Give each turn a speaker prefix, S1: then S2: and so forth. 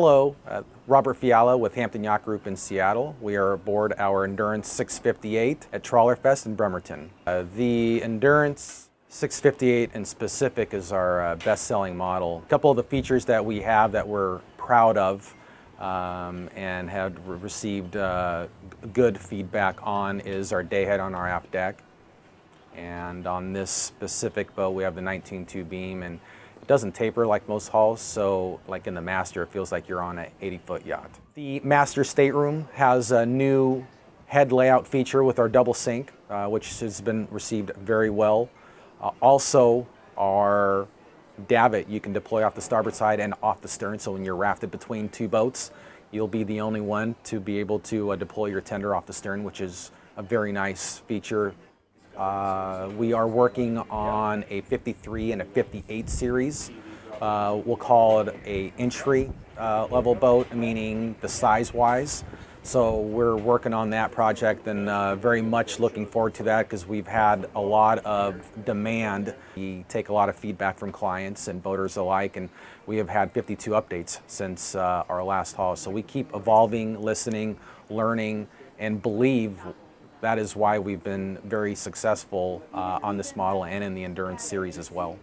S1: Hello, Robert Fiala with Hampton Yacht Group in Seattle. We are aboard our Endurance 658 at TrawlerFest in Bremerton. The Endurance 658 in specific is our best-selling model. A couple of the features that we have that we're proud of and have received good feedback on is our dayhead on our aft deck. And on this specific boat we have the 19.2 beam, and it doesn't taper like most hulls, so like in the Master it feels like you're on an 80-foot yacht. The Master stateroom has a new head layout feature with our double sink, which has been received very well. Also, our davit you can deploy off the starboard side and off the stern, so when you're rafted between two boats, you'll be the only one to be able to deploy your tender off the stern, which is a very nice feature. We are working on a 53 and a 58 series. We'll call it a entry level boat, meaning the size-wise. So we're working on that project and very much looking forward to that because we've had a lot of demand. We take a lot of feedback from clients and boaters alike, and we have had 52 updates since our last haul. So we keep evolving, listening, learning, and believe that is why we've been very successful on this model and in the Endurance series as well.